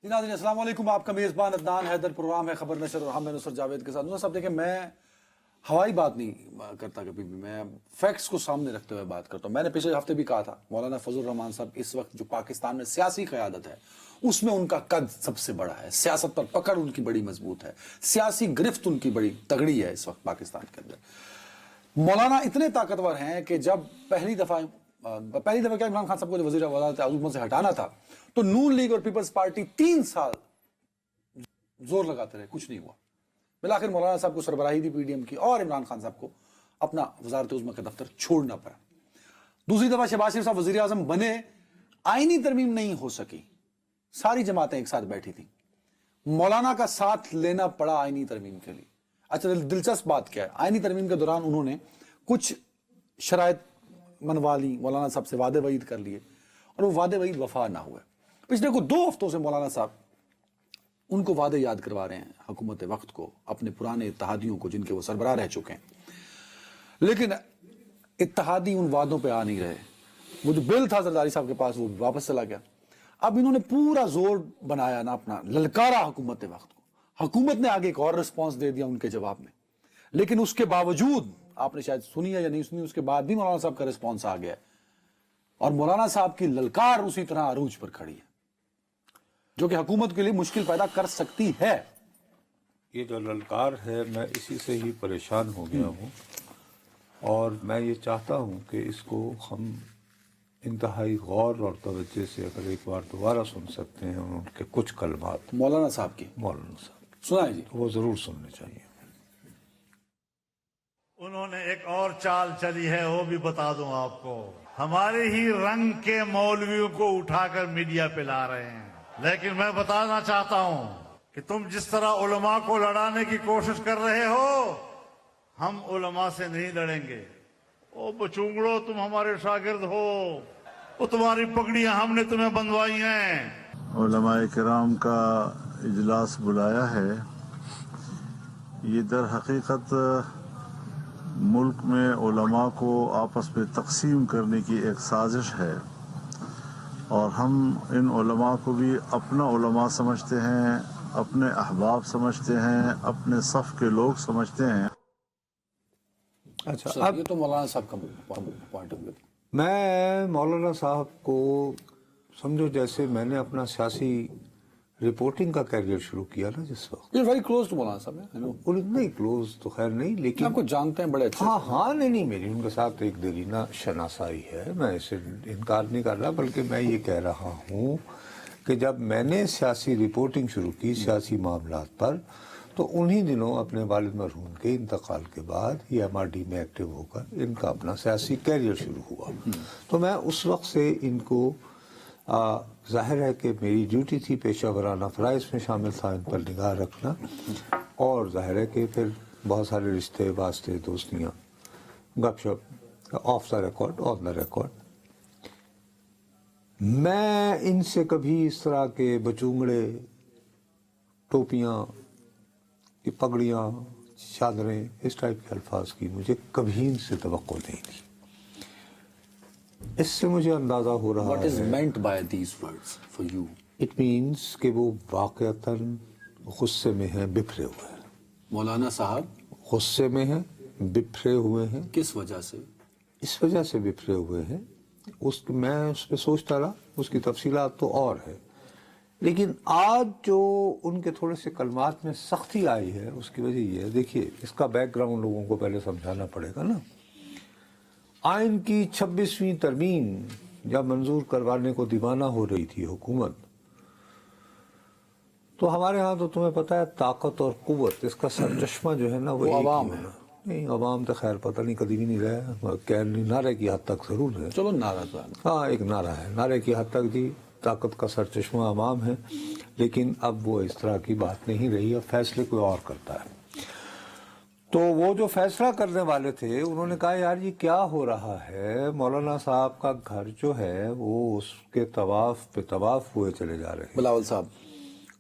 ناظرین السلام علیکم، آپ کا میزبان عدنان حیدر، پروگرام ہے خبر نشر اور ہم میں نصرت جاوید کے ساتھ۔ صاحب دیکھیں، میں ہوائی بات نہیں کرتا کبھی بھی، میں فیکٹس کو سامنے رکھتے ہوئے بات کرتا ہوں۔ میں نے پچھلے ہفتے بھی کہا تھا مولانا فضل الرحمان صاحب اس وقت جو پاکستان میں سیاسی قیادت ہے اس میں ان کا قد سب سے بڑا ہے، سیاست پر پکڑ ان کی بڑی مضبوط ہے، سیاسی گرفت ان کی بڑی تگڑی ہے اس وقت پاکستان کے اندر۔ مولانا اتنے طاقتور ہیں کہ جب پہلی دفعہ کیا عمران خان صاحب کو وزیر وزارت عظمت سے ہٹانا تھا تو نون لیگ اور پیپلز پارٹی 3 سال زور لگاتے رہے، کچھ نہیں ہوا۔ بالآخر مولانا صاحب کو سربراہی دی پی ڈی ایم کی اور عمران خان صاحب کو اپنا وزارت عظمیٰ کا دفتر چھوڑنا پڑا۔ دوسری دفعہ شہباز شریف صاحب وزیر اعظم بنے، آئینی ترمیم نہیں ہو سکی، ساری جماعتیں ایک ساتھ بیٹھی تھیں، مولانا کا ساتھ لینا پڑا آئینی ترمیم کے لیے۔ اچھا، دلچسپ بات کیا ہے، آئینی ترمیم کے دوران انہوں نے کچھ شرائط منوا لی، مولانا صاحب سے وعدے وعید کر لیے اور وہ وعدے وعید وفا نہ ہوئے۔ پچھلے کو 2 ہفتوں سے مولانا صاحب ان کو وعدے یاد کروا رہے ہیں، حکومت وقت کو، اپنے پرانے اتحادیوں کو جن کے وہ سربراہ رہ چکے ہیں، لیکن اتحادی ان وعدوں پہ آ نہیں رہے۔ وہ جو بل تھا زرداری صاحب کے پاس وہ واپس چلا گیا۔ اب انہوں نے پورا زور بنایا نا اپنا، للکارا حکومت وقت کو، حکومت نے آگے ایک اور رسپانس دے دیا ان کے جواب میں، لیکن اس کے باوجود آپ نے شاید سنی ہے یا نہیں سنی، اس کے بعد بھی مولانا صاحب کا رسپانس آ گیا ہے اور مولانا صاحب کی للکار اسی طرح عروج پر کھڑی ہے جو کہ حکومت کے لیے مشکل پیدا کر سکتی ہے۔ یہ جو للکار ہے، میں اسی سے ہی پریشان ہو گیا ہوں اور میں یہ چاہتا ہوں کہ اس کو ہم انتہائی غور اور توجہ سے اگر ایک بار دوبارہ سن سکتے ہیں ان کے کچھ کلمات مولانا صاحب کی مولانا صاحب سنائیں جی۔ تو وہ ضرور سننے چاہیے۔ انہوں نے ایک اور چال چلی ہے، وہ بھی بتا دوں آپ کو۔ ہمارے ہی رنگ کے مولویوں کو اٹھا کر میڈیا پہ لا رہے ہیں، لیکن میں بتانا چاہتا ہوں کہ تم جس طرح علماء کو لڑانے کی کوشش کر رہے ہو، ہم علماء سے نہیں لڑیں گے۔ او بچونگڑو، تم ہمارے شاگرد ہو، وہ تمہاری پگڑیاں ہم نے تمہیں بندوائی ہیں۔ علماء کرام کا اجلاس بلایا ہے، یہ در حقیقت ملک میں علماء کو آپس میں تقسیم کرنے کی ایک سازش ہے، اور ہم ان علماء کو بھی اپنا علماء سمجھتے ہیں، اپنے احباب سمجھتے ہیں، اپنے صف کے لوگ سمجھتے ہیں۔ اچھا، یہ تو مولانا صاحب کا پوائنٹ آف ویو۔ میں مولانا صاحب کو سمجھو جیسے میں نے اپنا سیاسی رپورٹنگ کا کیریئر شروع کیا نا جس وقت، یہ ویری کلوز ٹو مولانا صاحب ہے، نہیں کلوز تو خیر نہیں، لیکن آپ کو جانتے ہیں بڑے اچھے۔ ہاں نہیں میری ان کے ساتھ ایک دیرینہ شناسائی ہے، میں اسے انکار نہیں کر رہا، بلکہ میں یہ کہہ رہا ہوں کہ جب میں نے سیاسی رپورٹنگ شروع کی سیاسی معاملات پر تو انہی دنوں اپنے والد مرحوم کے انتقال کے بعد یہ ایم آر ڈی میں ایکٹیو ہو کر ان کا اپنا سیاسی کیریئر شروع ہوا۔ تو میں اس وقت سے ان کو ظاہر ہے کہ میری ڈیوٹی تھی پیشہ ورانہ فرائض میں شامل تھا ان پر نگاہ رکھنا، اور ظاہر ہے کہ پھر بہت سارے رشتے واسطے دوستیاں گپ شپ off the record on the record. میں ان سے کبھی اس طرح کے بچونگڑے، ٹوپیاں، پگڑیاں، چادریں، اس ٹائپ کے الفاظ کی مجھے کبھی ان سے توقع نہیں تھی۔ اس سے مجھے اندازہ ہو رہا What is ہے meant by these words for you؟ It means کہ وہ واقعتاً غصے میں ہیں، بکھرے ہوئے ہیں، مولانا صاحب غصے میں ہیں، بکھرے ہوئے ہیں۔ کس وجہ سے؟ اس وجہ سے بکھرے ہوئے ہیں، میں اس پہ سوچتا رہا، اس کی تفصیلات تو اور ہے، لیکن آج جو ان کے تھوڑے سے کلمات میں سختی آئی ہے اس کی وجہ یہ ہے، دیکھیے اس کا بیک گراؤنڈ لوگوں کو پہلے سمجھانا پڑے گا نا۔ آئین کی 26ویں ترمیم جب منظور کروانے کو دیوانہ ہو رہی تھی حکومت، تو ہمارے ہاں تو تمہیں پتہ ہے طاقت اور قوت، اس کا سرچشمہ جو ہے نا وہ عوام ہے۔ ہے۔ نہیں، عوام تو خیر پتہ نہیں کبھی بھی نہیں رہا، نعرے کی حد تک ضرور ہے، چلو نعرہ تو ہے۔ ہاں ایک نعرہ ہے، نعرے کی حد تک جی طاقت کا سرچشمہ عوام ہے، لیکن اب وہ اس طرح کی بات نہیں رہی، اب فیصلے کوئی اور کرتا ہے۔ تو وہ جو فیصلہ کرنے والے تھے انہوں نے کہا یار یہ کیا ہو رہا ہے، مولانا صاحب کا گھر جو ہے وہ اس کے طواف پہ طواف ہوئے چلے جا رہے ہیں۔ بلاول صاحب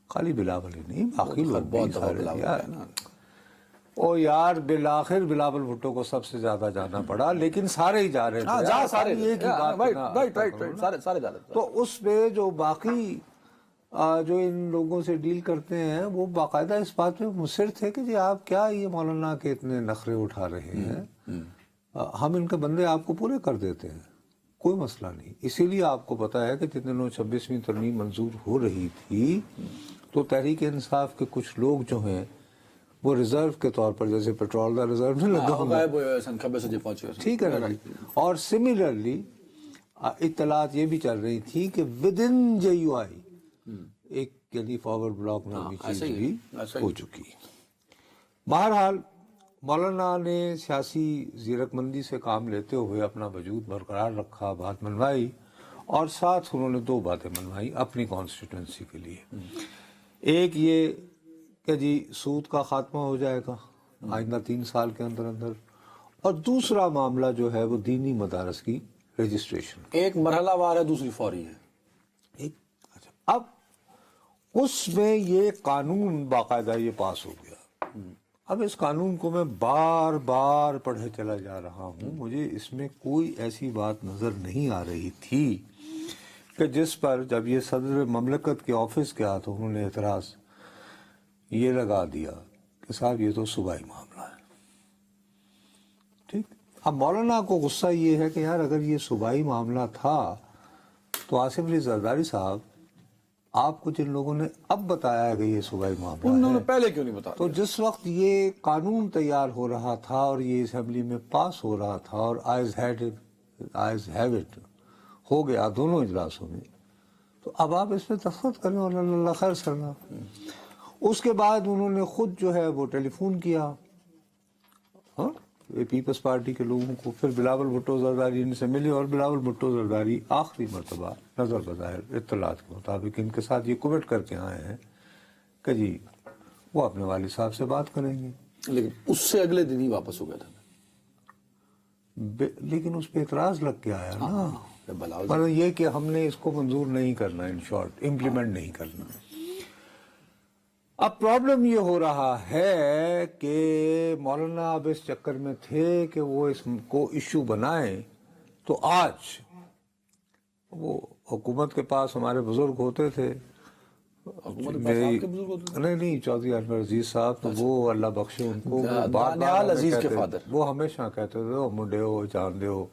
خالی بلاول ہی نہیں، باقی لوگ بھی بہت دفعہ سارے بلاول یار، ہے نا۔ او یار بالآخر بلاول بھٹو کو سب سے زیادہ جانا پڑا، لیکن سارے ہی جا رہے تھے، جہاں سارے ایک ہی بات رائٹ نا، رائٹ رائٹ سارے جا رہے تھے۔ تو اس پہ جو باقی جو ان لوگوں سے ڈیل کرتے ہیں وہ باقاعدہ اس بات پہ مصر تھے کہ جی آپ کیا یہ مولانا کے اتنے نخرے اٹھا رہے ہیں، ہم ان کے بندے آپ کو پورے کر دیتے ہیں، کوئی مسئلہ نہیں۔ اسی لیے آپ کو پتا ہے کہ جن دنوں 26ویں ترمیم منظور ہو رہی تھی تو تحریک انصاف کے کچھ لوگ جو ہیں وہ ریزرو کے طور پر، جیسے پیٹرول کا ریزرو نہیں لگا ہوا، غائب ہوئے سن خبر سے پہنچے، ٹھیک ہے نا، اور سملرلی اطلاعات یہ بھی چل رہی تھی کہ ود ان جے یو آئی ایک یعنی فارورڈ بلاک نامی چیز بھی ہو چکی۔ بہرحال مولانا نے سیاسی زیرک مندی سے کام لیتے ہوئے اپنا وجود برقرار رکھا، بات منوائی، اور ساتھ انہوں نے 2 باتیں منوائی اپنی کانسٹیٹوئنسی کے لیے۔ ایک یہ کہ جی سود کا خاتمہ ہو جائے گا آئندہ 3 سال کے اندر اندر، اور دوسرا معاملہ جو ہے وہ دینی مدارس کی رجسٹریشن۔ ایک مرحلہ وار ہے، دوسری فوری ہے۔ اب اس میں یہ قانون باقاعدہ یہ پاس ہو گیا۔ اب اس قانون کو میں بار بار پڑھے چلا جا رہا ہوں، مجھے اس میں کوئی ایسی بات نظر نہیں آ رہی تھی کہ جس پر جب یہ صدر مملکت کے آفس گیا تو انہوں نے اعتراض یہ لگا دیا کہ صاحب یہ تو صوبائی معاملہ ہے۔ ٹھیک، اب مولانا کو غصہ یہ ہے کہ یار اگر یہ صوبائی معاملہ تھا تو آصف علی زرداری صاحب آپ کو جن لوگوں نے اب بتایا ہے کہ یہ صوبائی معاملہ انہوں نے ہے، پہلے کیوں نہیں بتایا؟ تو جس وقت یہ قانون تیار ہو رہا تھا اور یہ اسمبلی میں پاس ہو رہا تھا اور آئیز ہیو اٹ ہو گیا دونوں اجلاسوں میں، تو اب آپ اس پہ دستخط کریں اور اللہ خیر سرنا۔ اس کے بعد انہوں نے خود جو ہے وہ ٹیلی فون کیا پیپلز پارٹی کے لوگوں کو، پھر بلاول بھٹو زرداری ان سے ملے، اور بلاول بھٹو زرداری آخری مرتبہ نظر بظاہر اطلاعات کے مطابق ان کے ساتھ یہ کمٹ کر کے آئے ہیں کہ جی وہ اپنے والد صاحب سے بات کریں گے، لیکن اس سے اگلے دن ہی واپس ہو گیا تھا۔ لیکن اس پہ اعتراض لگ کے آیا نا، بلاول مطلب یہ کہ ہم نے اس کو منظور نہیں کرنا، ان شارٹ امپلیمنٹ نہیں کرنا۔ اب پرابلم یہ ہو رہا ہے کہ مولانا اب اس چکر میں تھے کہ وہ اس کو ایشو بنائیں، تو آج وہ حکومت کے پاس ہمارے بزرگ ہوتے تھے، نہیں چودھری انور عزیز صاحب، تو وہ اللہ بخشے ان کو، دانیال عزیز کے فادر، وہ ہمیشہ کہتے تھے منڈے ہو جاندے ہو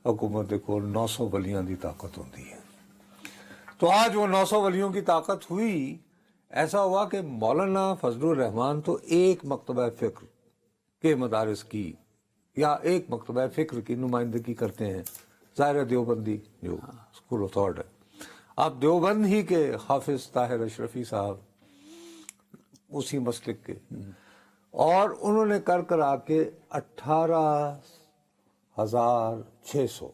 حکومت کو 900 ولیاں دی طاقت ہوتی ہے۔ تو آج وہ 900 ولیوں کی طاقت ہوئی۔ ایسا ہوا کہ مولانا فضل الرحمان تو ایک مکتبہ فکر کے مدارس کی یا ایک مکتبہ فکر کی نمائندگی کرتے ہیں، ظاہر دیوبندی جو اسکول آف تھاٹ ہے۔ اب دیوبند ہی کے حافظ طاہر اشرفی صاحب اسی مسلک کے، اور انہوں نے کر آ کے 18,600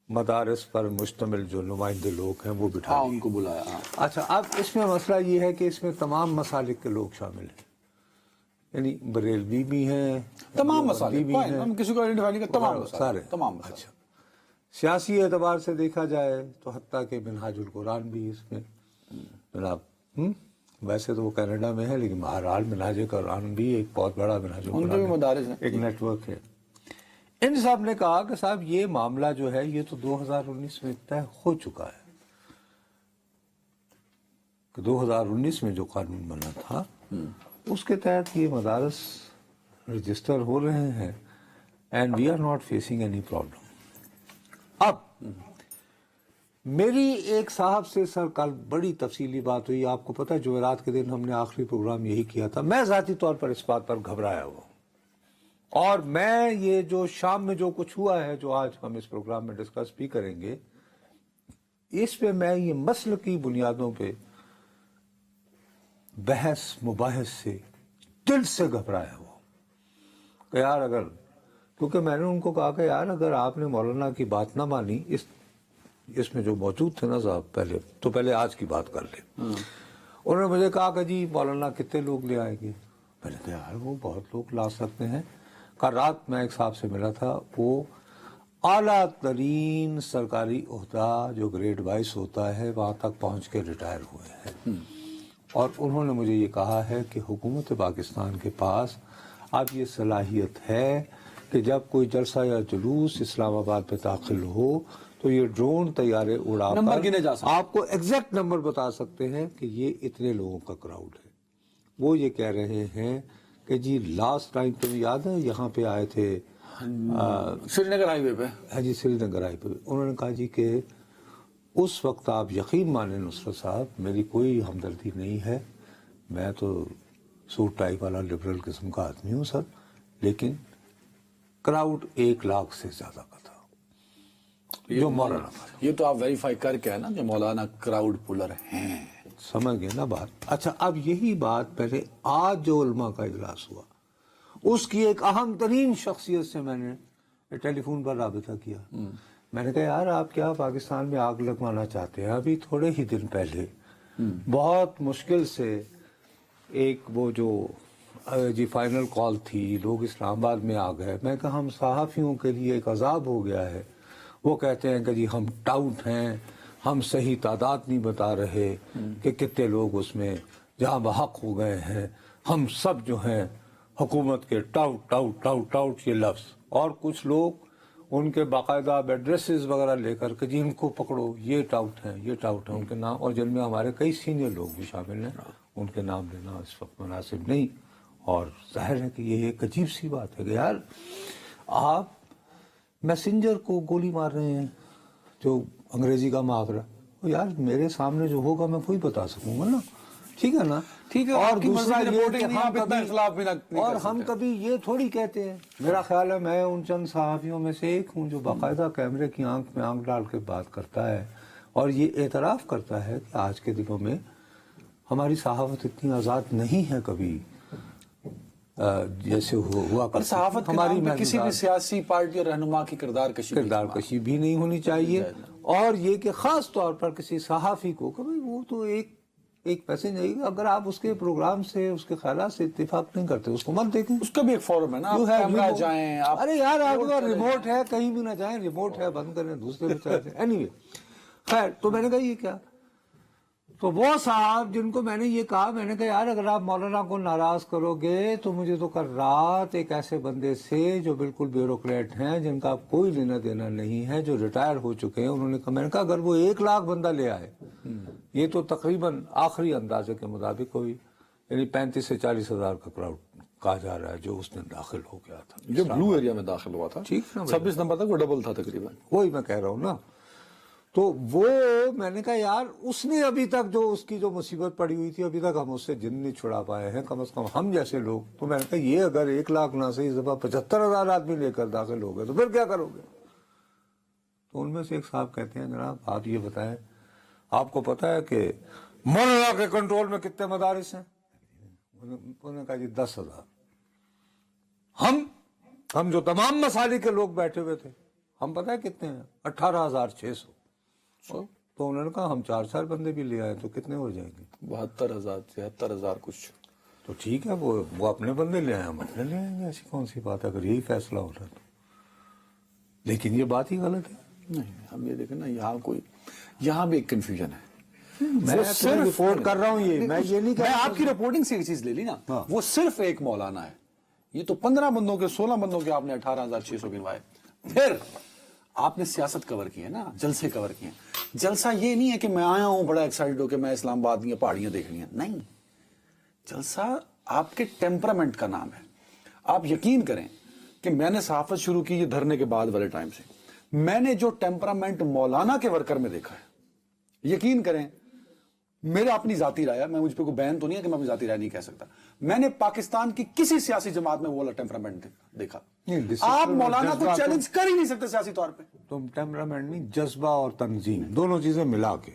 مدارس پر مشتمل جو نمائندے لوگ ہیں وہ بٹھا ان کو بلایا۔ اچھا، اب اس میں مسئلہ یہ ہے کہ اس میں تمام مسالک کے لوگ شامل ہیں، یعنی بریلوی بھی ہیں، تمام مسائل بھی ہیں، ہم کسی کو آئیڈینٹیفائی نہیں کرتے، تمام مسائل، سارے تمام مسائل۔ اچھا، سیاسی اعتبار سے دیکھا جائے تو حتیٰ کہ منہاج القرآن بھی اس میں جناب ویسے تو وہ کینیڈا میں ہے، لیکن بہرحال منہاج القرآن بھی ایک بہت بڑا منہاج ان کے بھی القرآن مدارس ہیں، ایک نیٹ ورک ہے۔ ان صاحب نے کہا کہ صاحب یہ معاملہ جو ہے یہ تو 2019 میں طے ہو چکا ہے، کہ 2019 میں جو قانون بنا تھا اس کے تحت یہ مدارس رجسٹر ہو رہے ہیں، and we are not facing any problem. اب میری ایک صاحب سے سر کل بڑی تفصیلی بات ہوئی، آپ کو پتہ ہے جمعرات کے دن ہم نے آخری پروگرام یہی کیا تھا، میں ذاتی طور پر اس بات پر گھبرایا ہوا، اور میں یہ جو شام میں جو کچھ ہوا ہے جو آج ہم اس پروگرام میں ڈسکس بھی کریں گے، اس پہ میں یہ مسلکی بنیادوں پہ بحث مباحث سے دل سے گھبرایا ہوا کہ یار اگر، کیونکہ میں نے ان کو کہا کہ یار اگر آپ نے مولانا کی بات نہ مانی، اس میں جو موجود تھے نا صاحب پہلے آج کی بات کر لیں۔ انہوں نے مجھے کہا کہ جی مولانا کتنے لوگ لے آئیں گے؟ میں نے کہا یار وہ بہت لوگ لا سکتے ہیں۔ کل رات میں ایک صاحب سے ملا تھا، وہ اعلیٰ ترین سرکاری عہدہ جو گریڈ 22 ہوتا ہے وہاں تک پہنچ کے ریٹائر ہوئے ہیں، اور انہوں نے مجھے یہ کہا ہے کہ حکومت پاکستان کے پاس اب یہ صلاحیت ہے کہ جب کوئی جلسہ یا جلوس اسلام آباد پہ داخل ہو تو یہ ڈرون طیارے اڑا نمبر گنے جا سکتے، آپ کو ایگزیکٹ نمبر بتا سکتے ہیں کہ یہ اتنے لوگوں کا کراؤڈ ہے. وہ یہ کہہ رہے ہیں کہ جی لاسٹ ٹائم تمہیں یاد ہے یہاں پہ آئے تھے سری نگر ہائی وے پہ، ہاں جی سری نگر آئے پہ، انہوں نے کہا جی کہ اس وقت آپ یقین مانیں نصرت صاحب میری کوئی ہمدردی نہیں ہے، میں تو سوٹ ٹائی والا لبرل قسم کا آدمی ہوں سر، لیکن کراؤڈ 1 لاکھ سے زیادہ کا تھا جو مولانا پر. یہ تو آپ ویریفائی کر کے ہے نا جو مولانا کراؤڈ پولر ہیں. سمجھ گئے نا بات. اچھا اب یہی بات پہلے آج جو علماء کا اجلاس ہوا اس کی ایک اہم ترین شخصیت سے میں نے ٹیلی فون پر رابطہ کیا. میں نے کہا یار آپ کیا پاکستان میں آگ لگوانا چاہتے ہیں؟ ابھی تھوڑے ہی دن پہلے بہت مشکل سے ایک وہ جو جی فائنل کال تھی، لوگ اسلام آباد میں آ گئے. میں کہا ہم صحافیوں کے لیے ایک عذاب ہو گیا ہے. وہ کہتے ہیں کہ جی ہم ٹاؤٹ ہیں، ہم صحیح تعداد نہیں بتا رہے کہ کتنے لوگ اس میں جہاں بحق ہو گئے ہیں. ہم سب جو ہیں حکومت کے ٹاؤٹ ٹاؤٹ ٹاؤٹ ٹاؤٹ یہ لفظ، اور کچھ لوگ ان کے باقاعدہ ایڈریسز وغیرہ لے کر کہ جی ان کو پکڑو، یہ ٹاؤٹ ہیں یہ ٹاؤٹ ہیں، ان کے نام، اور جن میں ہمارے کئی سینئر لوگ بھی شامل ہیں، ان کے نام لینا اس وقت مناسب نہیں. اور ظاہر ہے کہ یہ ایک عجیب سی بات ہے کہ یار آپ میسنجر کو گولی مار رہے ہیں، جو انگریزی کا محاورہ. یار میرے سامنے جو ہوگا میں وہی بتا سکوں گا نا، ٹھیک ہے نا. ٹھیک ہے، اور آپ کی دوسرا مرضی کی یہ رپورٹنگ کہ نہیں، آپ اتنا اختلاف بھی نہیں اور کر ہم سکتے. کبھی یہ تھوڑی کہتے ہیں. میرا خیال ہے میں ان چند صحافیوں میں سے ایک ہوں جو باقاعدہ کیمرے کی آنکھ میں آنکھ ڈال کے بات کرتا ہے اور یہ اعتراف کرتا ہے کہ آج کے دنوں میں ہماری صحافت اتنی آزاد نہیں ہے کبھی جیسے ہوا اور صحافت کے نام پہ کسی بھی سیاسی پارٹی اور رہنما کی کردار کشی بھی نہیں ہونی چاہیے. اور یہ کہ خاص طور پر کسی صحافی کو کبھی وہ تو ایک پیسے نہیں، اگر آپ اس کے پروگرام سے اس کے خیالات سے اتفاق نہیں کرتے اس کو مت دیکھیں. اس کا بھی ایک فورم ہے نا، آپ کیمرہ جائیں. ارے یار آپ کا ریموٹ ہے، کہیں بھی نہ جائیں، ریموٹ ہے بند کریں، دوسرے پہ چلے جائیں. اینی وے خیر، تو میں نے کہا یہ کیا، تو وہ صاحب جن کو میں نے یہ کہا، میں نے کہا یار اگر آپ مولانا کو ناراض کرو گے تو مجھے تو کل رات ایک ایسے بندے سے جو بالکل بیوروکریٹ ہیں، جن کا کوئی لینا دینا نہیں ہے، جو ریٹائر ہو چکے ہیں، انہوں نے کہا، میں نے کہا اگر وہ 1 لاکھ بندہ لے آئے، یہ تو تقریباً آخری اندازے کے مطابق ہوئی، یعنی 35 سے 40 ہزار کا کراؤڈ کہا جا رہا ہے جو اس نے داخل ہو گیا تھا، جو بلو ایریا میں داخل ہوا تھا. ٹھیک نا، 26 نمبر تک وہ ڈبل تھا تقریباً. وہی میں کہہ رہا ہوں نا. تو وہ میں نے کہا یار اس نے ابھی تک جو اس کی جو مصیبت پڑی ہوئی تھی ابھی تک ہم اس سے جن نہیں چھڑا پائے ہیں، کم از کم ہم جیسے لوگ. تو میں نے کہا یہ اگر 1 لاکھ نہ صحیح دفعہ 75,000 آدمی لے کر داخل ہو گئے تو پھر کیا کرو گے؟ تو ان میں سے ایک صاحب کہتے ہیں جناب آپ یہ بتائیں آپ کو پتا ہے کہ مولانا کے کنٹرول میں کتنے مدارس ہیں؟ انہوں نے کہا جی 10,000. ہم جو تمام مسالک کے لوگ بیٹھے ہوئے تھے ہم پتہ ہے کتنے ہیں؟ 18,600. تو انہوں نے کہا ہم 4 بندے بھی لے آئے تو کتنے ہو جائیں گے؟ 72,000 73,000 کچھ. تو ٹھیک ہے وہ اپنے بندے لے آئے، ہم اپنے لے آئیں گے، ایسی کون سی بات ہے اگر یہی فیصلہ ہو رہا تو. لیکن یہ بات ہی غلط ہے. نہیں ہم یہ دیکھیں نا، یہاں بھی ایک کنفیوژن ہے. میں صرف رپورٹ کر رہا ہوں، یہ میں یہ نہیں کہہ میں رہا. آپ کی رپورٹنگ سے ایک چیز لے لی نا، وہ صرف ایک مولانا ہے. یہ تو 15 بندوں کے 16 بندوں کے آپ نے 18,600 گنوائے. پھر آپ نے سیاست کور کی ہے نا، جلسے کور کیے ہیں. جلسہ یہ نہیں ہے کہ میں آیا ہوں بڑا ایکسائٹڈ ہو کہ میں اسلام آباد کی پہاڑیاں دیکھنی ہیں، نہیں. جلسہ آپ کے ٹیمپرامنٹ کا نام ہے. آپ یقین کریں کہ میں نے صحافت شروع کی یہ دھرنے کے بعد والے ٹائم سے، میں نے جو ٹیمپرامنٹ مولانا کے ورکر میں دیکھا ہے، یقین کریں میرا اپنی ذاتی رائے ہے، میں مجھ پہ کوئی بیان تو نہیں ہے کہ میں اپنی ذاتی رائے نہیں کہہ سکتا، میں نے پاکستان کی کسی سیاسی جماعت میں وہ والا ٹیمپرامنٹ دیکھا. آپ مولانا کو چیلنج کر ہی نہیں سکتے سیاسی طور پہ. تم ٹیمپرامنٹ نہیں، جذبہ اور تنظیم دونوں چیزیں ملا کے.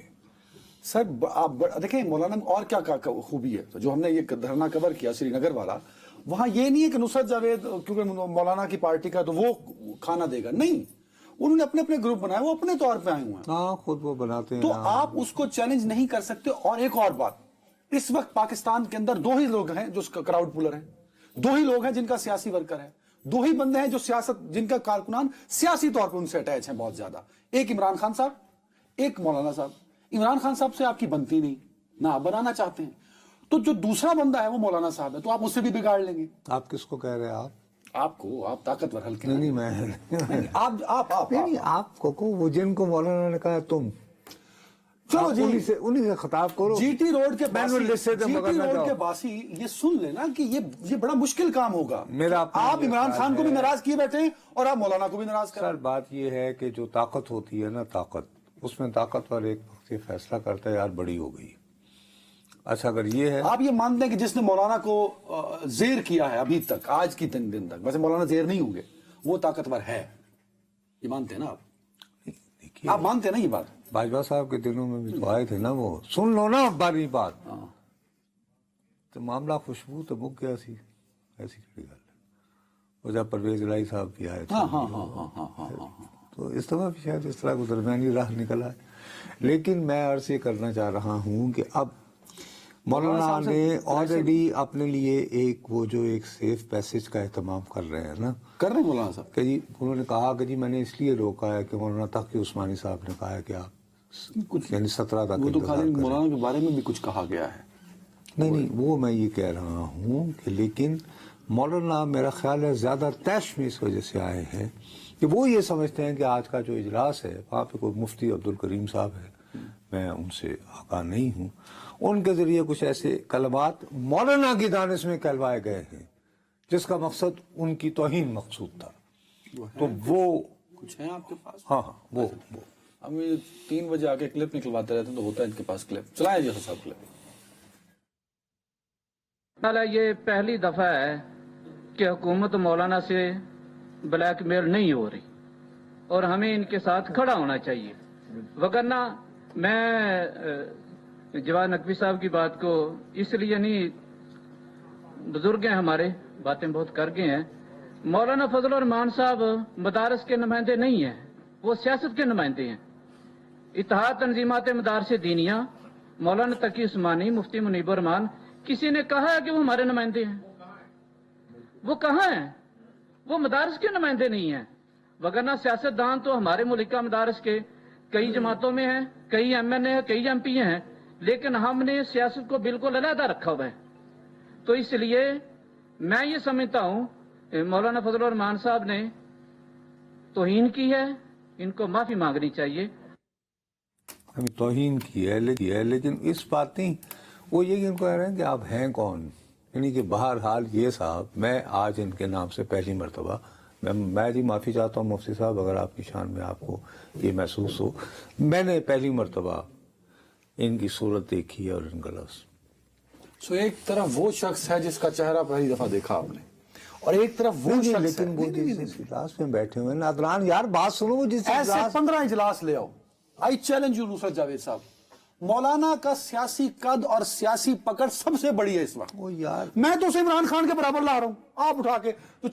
سر آپ دیکھیں مولانا میں اور کیا خوبی ہے جو ہم نے یہ دھرنا کور کیا سری نگر والا، وہاں یہ نہیں ہے کہ نصرت جاوید کیونکہ مولانا کی پارٹی کا تو وہ کھانا دے گا، نہیں. انہوں نے اپنے گروپ بنائے، وہ اپنے طور پہ آئے ہوئے ہیں. ہاں خود وہ بناتے ہیں. تو آپ اس کو چیلنج نہیں کر سکتے. اور ایک اور بات، اس وقت پاکستان کے اندر 2 ہی لوگ ہیں جو کراؤڈ پولر ہیں، 2 ہی لوگ ہیں جن کا سیاسی ورکر ہے، 2 ہی بندے ہیں جو جن کا کارکنان سیاسی طور پر ان سے اٹیچ ہیں بہت زیادہ. ایک عمران خان صاحب، ایک مولانا صاحب. عمران خان صاحب سے آپ کی بنتی نہیں، نہ آپ بنانا چاہتے ہیں، تو جو دوسرا بندہ ہے وہ مولانا صاحب ہے، تو آپ اس سے بھی بگاڑ لیں گے. آپ کس کو کہہ رہے ہیں؟ آپ آپ کو آپ طاقتور ہلکے نہیں میں آپ نہیں آپ کو وہ جن کو مولانا نے کہا تم چلو جی انہی سے خطاب کرو. جی ٹی روڈ کے مینول لسٹ سے جی ٹی روڈ کے باسی یہ سن لینا کہ یہ بڑا مشکل کام ہوگا. میرا آپ عمران خان کو بھی ناراض کیے بیٹھے ہیں اور آپ مولانا کو بھی ناراض کر. سر بات یہ ہے کہ جو طاقت ہوتی ہے نا طاقت اس میں طاقتور ایک وقت یہ فیصلہ کرتا ہے یار بڑی ہو گئی. اچھا اگر یہ ہے آپ یہ مانتے ہیں کہ جس نے مولانا کو زیر کیا ہے ابھی تک آج کی دن تک ویسے مولانا زیر نہیں ہوں گے وہ طاقتور ہے یہ مانتے ہیں نا آپ مانتے ہیں نا یہ بات. باجوہ صاحب کے دنوں میں بھی تو آئے تھے نا وہ سن لو نا باری بات تو معاملہ خوشبو تو مک گیا سی ایسی کڑی گل ہے. وہ جب پرویز الہی صاحب بھی آئے تھے تو اس طرح بھی شاید اس طرح کو درمیانی راہ نکلا ہے. لیکن میں عرض یہ کرنا چاہ رہا ہوں کہ اب مولانا نے آلریڈی اپنے لیے ایک وہ جو ایک سیف پیسج کا اہتمام کر رہے ہیں نا کر رہے ہیں مولانا صاحب کہ جی انہوں نے کہا کہ جی میں نے اس لیے روکا ہے کہ مولانا تقی عثمانی صاحب نے کہا ہے کہ آپ کچھ یعنی 17 تک وہ تو انتظار خالی کریں. مولانا کے بارے میں بھی کچھ کہا گیا ہے. نہیں وہ میں یہ کہہ رہا ہوں کہ لیکن مولانا میرا خیال ہے زیادہ طیش میں اس وجہ سے آئے ہیں کہ وہ یہ سمجھتے ہیں کہ آج کا جو اجلاس ہے وہاں پہ کوئی مفتی عبدالکریم صاحب ہے میں ان سے آگاہ نہیں ہوں ان کے ذریعے کچھ ایسے کلمات مولانا کی دانش میں کہلوائے گئے ہیں جس کا مقصد ان کی توہین مقصود تھا. تو وہ کچھ ہیں آپ کے پاس؟ ہاں وہ ہم 3 بجے آ کے کلپ نکلواتے رہتے ہیں تو ہوتا ہے ان کے پاس کلپ. چلائیں جی صاحب کلپ. یہ پہلی دفعہ ہے کہ حکومت مولانا سے بلیک میل نہیں ہو رہی اور ہمیں ان کے ساتھ کھڑا ہونا چاہیے. وگرنہ میں جواد نقوی صاحب کی بات کو اس لیے نہیں بزرگ ہیں ہمارے باتیں بہت کر گئے ہیں. مولانا فضل الرحمان صاحب مدارس کے نمائندے نہیں ہیں وہ سیاست کے نمائندے ہیں. اتحاد تنظیمات مدارس دینیہ مولانا تقی عثمانی مفتی منیب الرحمان کسی نے کہا ہے کہ وہ ہمارے نمائندے ہیں؟ وہ کہاں ہیں؟ وہ مدارس کے نمائندے نہیں ہیں. وگرنہ سیاستدان تو ہمارے ملک کا مدارس کے کئی جماعتوں میں ہیں کئی ایم این اے ہیں کئی ایم پی ہیں لیکن ہم نے سیاست کو بالکل علیحدہ رکھا ہوا ہے. تو اس لیے میں یہ سمجھتا ہوں مولانا فضل الرحمان صاحب نے توہین کی ہے ان کو معافی مانگنی چاہیے. ہمیں توہین کی ہے لیکن اس بات نہیں وہ یہ کہ ان کو کہہ رہے ہیں کہ آپ ہیں کون. یعنی کہ بہرحال یہ صاحب میں آج ان کے نام سے پہلی مرتبہ میں جی معافی چاہتا ہوں مفتی صاحب اگر آپ کی شان میں آپ کو یہ محسوس ہو میں نے پہلی مرتبہ ان کی صورت دیکھی ہے اور ان کا لفظ. سو ایک طرف وہ شخص ہے جس کا چہرہ پہلی دفعہ دیکھا آپ نے اور ایک طرف وہ شخص لیکن وہ جس اجلاس میں بیٹھے ہوئے نادران یار بات سنو وہ جس ایسے 15 اجلاس لے آؤ. آئی چیلنج یو نصرت جاوید صاحب. مولانا کا سیاسی قد اور سیاسی پکڑ سب سے بڑی ہے اس وقت. وہ یار میں تو اسے عمران خان کے برابر لا رہا ہوں. آپ اٹھا کے تو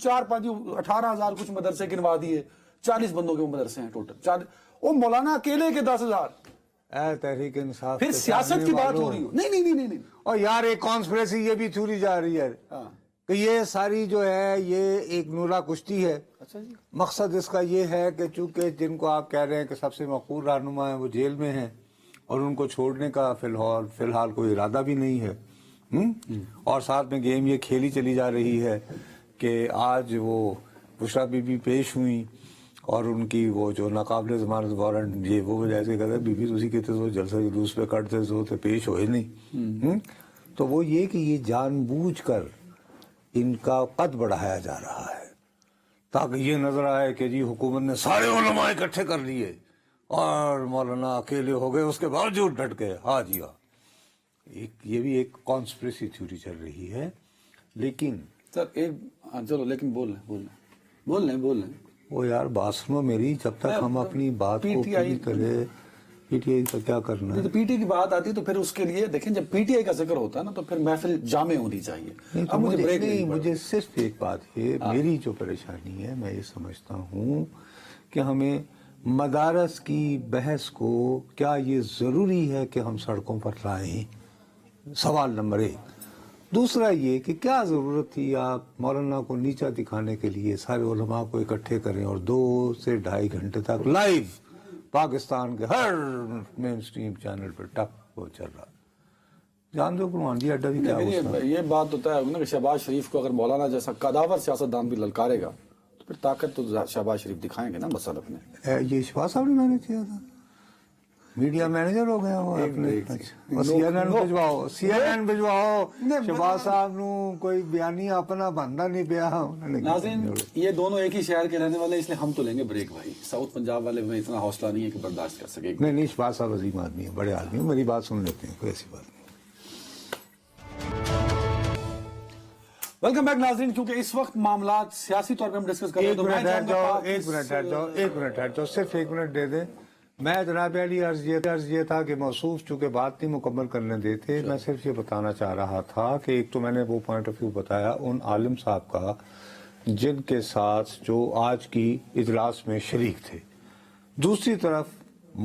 18,000 کچھ مدرسے گنوا دیے 40 بندوں کے وہ مدرسے ہیں ٹوٹل. وہ مولانا اکیلے کے 10,000. اے تحریک انصاف پھر سیاست کی بات ہو رہی ہو. نہیں اور یار ایک کانسپریسی یہ بھی تھوڑی جا رہی ہے کہ یہ ساری جو ہے یہ ایک نورا کشتی ہے. اچھا جی مقصد اس کا یہ ہے کہ چونکہ جن کو آپ کہہ رہے ہیں کہ سب سے مقبول رہنما ہیں وہ جیل میں ہیں اور ان کو چھوڑنے کا فی الحال کوئی ارادہ بھی نہیں ہے اور ساتھ میں گیم یہ کھیلی چلی جا رہی ہے کہ آج وہ بشرا بی بی پیش ہوئیں اور ان کی وہ جو ناقابل ضمانت وارنٹ یہ وہ جیسے کہتے ہیں بی بی اسی کہتے تو جلسہ جلوس پہ کٹتے تو پیش ہوئے نہیں. تو وہ یہ کہ یہ جان بوجھ کر ان کا قد بڑھایا جا رہا ہے تاکہ یہ نظر آئے کہ جی حکومت نے سارے علماء اکٹھے کر لیے اور مولانا اکیلے ہو گئے اس کے باوجود ڈٹ گئے. ہاں جی ہاں یہ بھی ایک کانسپریسی تھیوری چل رہی ہے. لیکن سر ایک چلو لیکن بول لیں وہ یار بات سنو میری جب تک ہم اپنی بات کو پوری کرے پی ٹی آئی کا کیا کرنا ہے. پی ٹی آئی کی بات آتی ہے تو پھر اس کے لیے دیکھیں جب پی ٹی آئی کا ذکر ہوتا ہے نا تو پھر محفل جامع ہونی چاہیے. اب مجھے بریک نہیں مجھے صرف ایک بات ہے میری جو پریشانی ہے میں یہ سمجھتا ہوں کہ ہمیں مدارس کی بحث کو کیا یہ ضروری ہے کہ ہم سڑکوں پر لائیں. سوال نمبر 1. دوسرا یہ کہ کیا ضرورت تھی آپ مولانا کو نیچا دکھانے کے لیے سارے علماء کو اکٹھے کریں اور 2 سے 2.5 گھنٹے تک لائیو پاکستان کے ہر مین سٹریم چینل پر ٹک وہ چل رہا. جان دو قرآن جی اڈا بھی کیا ہوتا ہے. یہ بات تو طے ہوگی نا کہ شہباز شریف کو اگر مولانا جیسا قداور سیاستدان بھی للکارے گا تو پھر طاقت تو شہباز شریف دکھائیں گے نا مسئلہ اپنے. یہ شفا صاحب نے مینج کیا تھا, میڈیا مینیجر ہو گیا وہ اپنے. سی این این بھجواؤ شفا صاحب نو کوئی بیانی اپنا بندہ نہیں پیا. ناظرین یہ دونوں ایک ہی شہر کے رہنے والے ہیں, اس لیے ہم تو لیں گے بریک بھائی. ساؤتھ پنجاب والے میں اتنا حوصلہ نہیں ہے کہ برداشت کر سکے. نہیں شفا صاحب عظیم آدمی ہے, بڑے آدمی ہیں, میری بات سن لیتے ہیں, کوئی ایسی بات نہیں. ویلکم بیک ناظرین, کیونکہ اس وقت معاملات سیاسی طور پہ ہم ڈسکس کر رہے ہیں تو میں ایک منٹ ہٹ جاؤ, صرف ایک منٹ دے دیں. میں جناب علی عرض یہ تھا کہ موصوف چونکہ بات نہیں مکمل کرنے دیتے, میں صرف یہ بتانا چاہ رہا تھا کہ ایک تو میں نے وہ پوائنٹ آف ویو بتایا ان عالم صاحب کا جن کے ساتھ جو آج کی اجلاس میں شریک تھے. دوسری طرف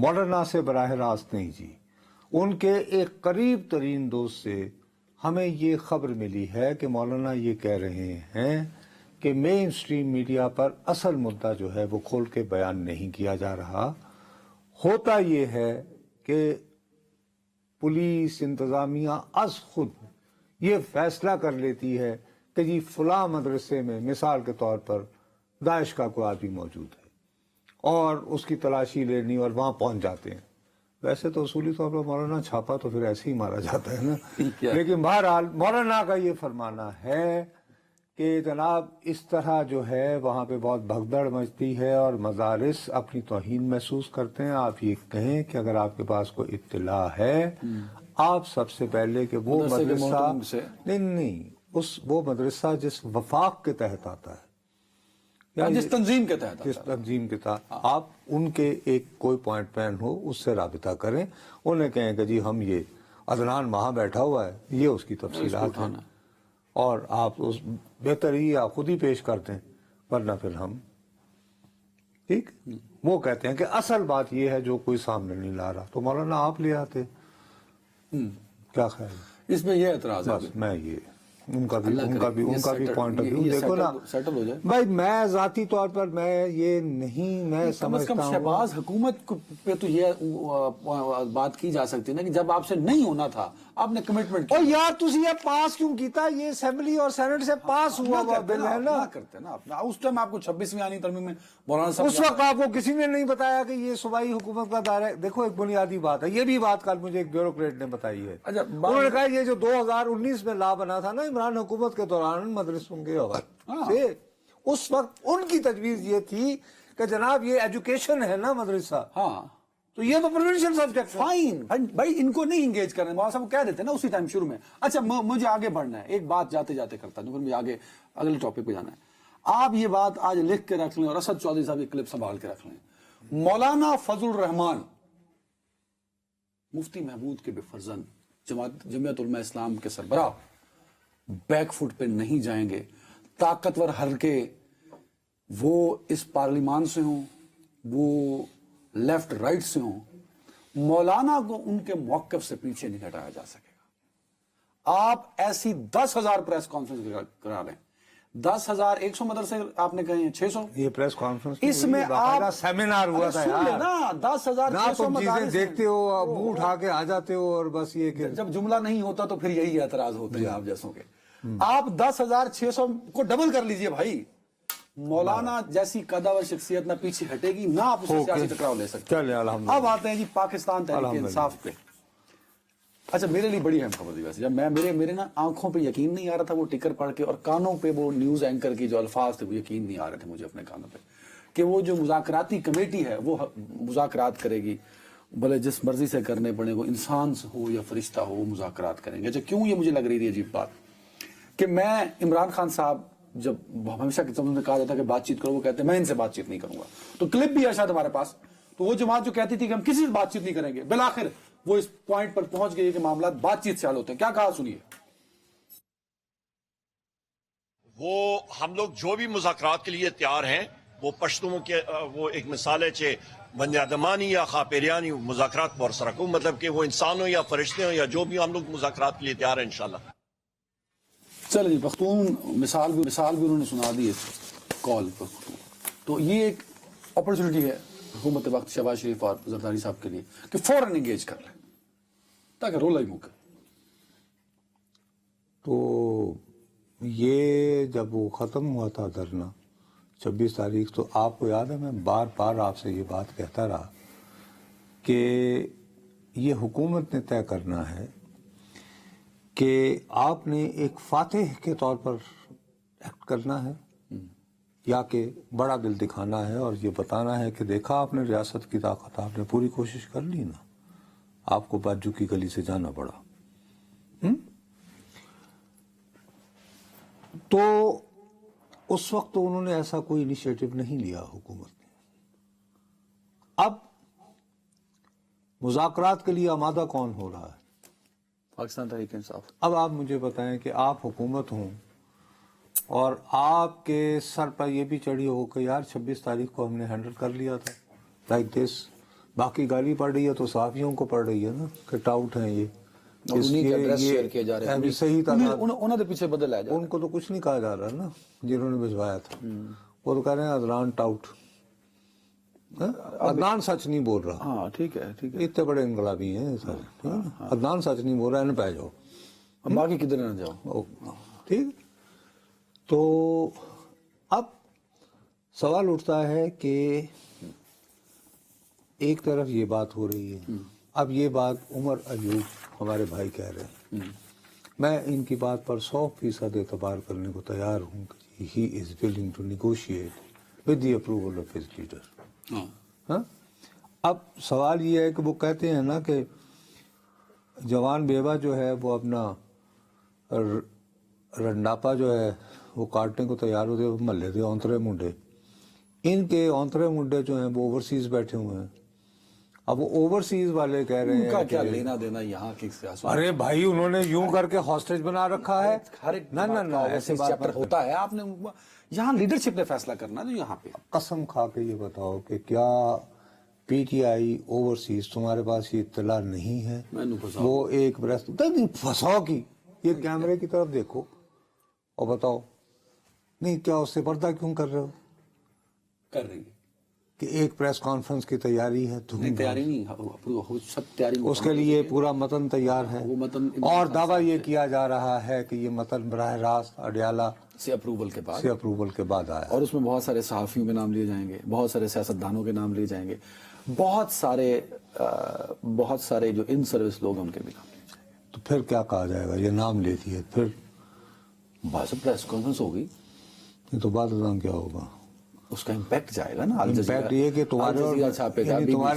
مولانا سے براہ راست نہیں جی, ان کے ایک قریب ترین دوست سے ہمیں یہ خبر ملی ہے کہ مولانا یہ کہہ رہے ہیں کہ مین اسٹریم میڈیا پر اصل مدعا جو ہے وہ کھول کے بیان نہیں کیا جا رہا. ہوتا یہ ہے کہ پولیس انتظامیہ از خود یہ فیصلہ کر لیتی ہے کہ جی فلاں مدرسے میں مثال کے طور پر داعش کا کوئی آدمی موجود ہے اور اس کی تلاشی لینی اور وہاں پہنچ جاتے ہیں. ویسے تو اصولی طور پر مولانا چھاپا تو پھر ایسے ہی مارا جاتا ہے نا, لیکن بہرحال مولانا کا یہ فرمانا ہے کہ جناب اس طرح جو ہے وہاں پہ بہت بھگدڑ مچتی ہے اور مدارس اپنی توہین محسوس کرتے ہیں. آپ یہ کہیں کہ اگر آپ کے پاس کوئی اطلاع ہے آپ سب سے پہلے کہ وہ مدرسہ نہیں وہ مدرسہ جس وفاق کے تحت آتا ہے, جس تنظیم کے تحت آپ ان کے ایک کوئی پوائنٹ مین ہو اس سے رابطہ کریں, انہیں کہیں کہ جی ہم یہ عدنان وہاں بیٹھا ہوا ہے, یہ اس کی تفصیلات ہیں, اور آپ بہتر ہی آپ خود ہی پیش کرتے ہیں, ورنہ پھر ہم ٹھیک. وہ کہتے ہیں کہ اصل بات یہ ہے جو کوئی سامنے نہیں لا رہا تو مولانا آپ لے آتے. کیا خیال ہے اس میں یہ اعتراض ہے؟ بس میں یہ ان کا بھی پوائنٹ آف ویو دیکھو نا سیٹل ہو جائے بھائی. میں ذاتی طور پر میں یہ نہیں, میں سمجھتا ہوں شہباز حکومت پہ تو یہ بات کی جا سکتی ہے نا کہ جب آپ سے نہیں ہونا تھا آپ نے کمٹمنٹ کی. اور یار تسی یہ پاس کیوں کیتا, یہ اسمبلی اور سینٹ سے پاس ہوا ہوا بل ہے نا. کرتے نا اس ٹائم آپ کو 26ویں آنی ترمیم میں مولانا صاحب اس وقت آپ کو کسی نے نہیں بتایا کہ یہ صوبائی حکومت کا دائرہ. دیکھو ایک بنیادی بات ہے, یہ بھی بات کل مجھے ایک بیوروکریٹ نے بتائی ہے. انہوں نے کہا یہ جو 2019 میں لا بنا تھا نا عمران حکومت کے دوران مدرسوں کے حوالے سے, اس وقت ان کی تجویز یہ تھی کہ جناب یہ ایجوکیشن ہے نا مدرسہ, ہاں تو یہ تو پروونشل سبجیکٹ فائن بھائی ان کو نہیں انگیج کرنے. مولانا صاحب کہہ دیتے نا اسی ٹائم شروع میں. اچھا مجھے آگے بڑھنا ہے, ایک بات جاتے جاتے کرتا ہوں, پھر مجھے آگے اگلے ٹاپک پہ جانا ہے. آپ یہ بات آج لکھ کے رکھ لیں اور اسد چودھری صاحب یہ کلپ سنبھال کے رکھ لیں. مولانا فضل الرحمان مفتی محمود کے بے فرزند جمعیت علماء اسلام کے سربراہ بیک فٹ پہ نہیں جائیں گے. طاقتور حلقے وہ اس پارلیمان سے ہوں, وہ لیفٹ رائٹ سے ہوں, مولانا کو ان کے موقف سے پیچھے نہیں ہٹایا جا سکے گا. آپ ایسی 10,000 پریس کانفرنس کرا لیں, 10,100 مدرسے آپ نے کہے ہیں 600. یہ پریس کانفرنس اس میں آپ سیمینار ہوا تھا یار نا 10,600 چیزیں دیکھتے ہو, منہ اٹھا کے آ جاتے ہو, اور بس یہ کہ جب جملہ نہیں ہوتا تو پھر یہی اعتراض ہوتے ہیں آپ جیسوں کے. آپ 10,600 کو ڈبل کر لیجئے بھائی. مولانا جیسی قداور شخصیت نہ پیچھے ہٹے گی نہ آپ اسے سیاسی ٹکراؤ لے سکتے. اب آتے ہیں جی پاکستان تحریک انصاف پہ. اچھا میرے لیے بڑی اہم خبر تھی ویسے, جب میں میرے نا آنکھوں پہ یقین نہیں آ رہا تھا وہ ٹکر پڑھ کے, اور کانوں پہ وہ نیوز اینکر کی جو الفاظ تھے وہ یقین نہیں آ رہے تھے مجھے اپنے کانوں پہ, کہ وہ جو مذاکراتی کمیٹی ہے وہ مذاکرات کرے گی, بھلے جس مرضی سے کرنے پڑے, وہ انسان ہو یا فرشتہ ہو وہ مذاکرات کریں گے. اچھا کیوں یہ مجھے لگ رہی تھی عجیب بات کہ میں عمران خان صاحب جب ہمیشہ نے کہا جاتا کہ بات چیت کرو, وہ کہتے ہیں میں ان سے بات چیت نہیں کروں گا. تو کلپ بھی ہے شاید ہمارے پاس, تو وہ جماعت جو کہتی تھی کہ ہم کسی سے بات چیت نہیں کریں گے, بالآخر وہ اس پوائنٹ پر پہنچ گئی کہ معاملات بات چیت سے حل ہوتے ہیں. کیا کہا سنیے. وہ ہم لوگ جو بھی مذاکرات کے لیے تیار ہیں وہ پشتوں کے وہ ایک مثال ہے چھ بنیادمانی یا خاپیریانی مذاکرات پر سرکو, مطلب کہ وہ انسان ہو یا فرشتے ہو یا جو بھی, ہم لوگ مذاکرات کے لیے تیار ہیں انشاءاللہ. چلے جی پختون مثال بھی انہوں نے سنا دی ہے کال پر. تو یہ ایک اپرچونٹی ہے حکومت وقت شہباز شریف اور زرداری صاحب کے لیے کہ فوراً انگیج کر لیں تاکہ رولا ہی موقع. تو یہ جب وہ ختم ہوا تھا دھرنا 26 تاریخ، تو آپ کو یاد ہے میں بار بار آپ سے یہ بات کہتا رہا کہ یہ حکومت نے طے کرنا ہے کہ آپ نے ایک فاتح کے طور پر ایکٹ کرنا ہے یا کہ بڑا دل دکھانا ہے اور یہ بتانا ہے کہ دیکھا آپ نے ریاست کی طاقت، آپ نے پوری کوشش کر لی نا، آپ کو باجو کی گلی سے جانا پڑا۔ تو اس وقت تو انہوں نے ایسا کوئی انیشیٹو نہیں لیا حکومت نے۔ اب مذاکرات کے لیے آمادہ کون ہو رہا ہے؟ پاکستان تحریک انصاف۔ اب آپ مجھے بتائیں کہ آپ حکومت ہوں اور آپ کے سر پر یہ بھی چڑھی ہو کہ یار 26 تاریخ کو ہم نے ہینڈل کر لیا تھا لائک دس، باقی گالی پڑ رہی ہے تو صحافیوں کو پڑ رہی ہے نا کہ ٹاؤٹ ہیں یہ، انہیں کے ایڈریس شیئر کیے جا رہے ہیں، صحیح تعداد، انہوں نے پیچھے بدل آیا، ان کو تو کچھ نہیں کہا جا رہا نا جنہوں نے بھجوایا تھا، وہ تو کہہ رہے ہیں عدنان ٹاؤٹ، عدنان سچ نہیں بول رہا۔ ہاں ٹھیک ہے ٹھیک ہے، اتنے بڑے انقلابی ہیں سارے، عدنان سچ نہیں بول رہا ہے، پہ جاؤ اب باقی کدھر نہ جاؤ، ٹھیک۔ تو اب سوال اٹھتا ہے کہ ایک طرف یہ بات ہو رہی ہے، اب یہ بات عمر ایوب ہمارے بھائی کہہ رہے ہیں، میں ان کی بات پر 100% اعتبار کرنے کو تیار ہوں کہ he is willing to negotiate with the approval of his leader. ہاں، اب سوال یہ ہے کہ وہ کہتے ہیں نا کہ جوان بیوہ جو ہے وہ اپنا رنڈاپا جو ہے وہ کاٹنے کو تیار ہوتے، محلے دے اونترے منڈے، ان کے اونترے منڈے جو ہیں وہ اوورسیز بیٹھے ہوئے ہیں۔ اب وہ اوورسیز والے کہہ رہے ہیں ان کا کیا کہ لینا دینا یہاں کی سیاست؟ ارے بھائی انہوں نے یوں کر کے ہاسٹیج بنا رکھا ہے، ہر ایک نہ ایسے بات چیپٹر ہوتا ہے، آپ نے یہاں لیڈرشپ نے فیصلہ کرنا جو یہاں پہ۔ قسم کھا کے یہ بتاؤ کہ کیا پی ٹی آئی اوورسیز تمہارے پاس یہ اطلاع نہیں ہے؟ وہ ایک برس پھنساؤ کی، یہ کیمرے کی طرف دیکھو اور بتاؤ، نہیں کیا اس سے پردہ کیوں کر رہے ہو؟ کر رہی ہے کہ ایک پریس کانفرنس کی تیاری ہے، نہیں، تیاری نہیں، سب تیاری، اس کے لیے پورا متن تیار ہے، وہ متن اور دعویٰ یہ کیا جا رہا ہے کہ یہ متن براہ راست اڈیالہ سے اپروول کے بعد، سے اپروول کے بعد آیا، اور اس میں بہت سارے صحافیوں کے نام لیے جائیں گے، بہت سارے سیاستدانوں کے نام لیے جائیں گے، بہت سارے جو ان سروس لوگ ہیں ان کے بھی نام لیے جائیں گے۔ تو پھر کیا کہا جائے گا؟ یہ نام لے دیے پھر بس پریس کانفرنس ہوگی، یہ تو بعد ازاں کیا ہوگا؟ اس کا امپیکٹ جائے گا نا۔ امپیکٹ یہ کہ تمہارے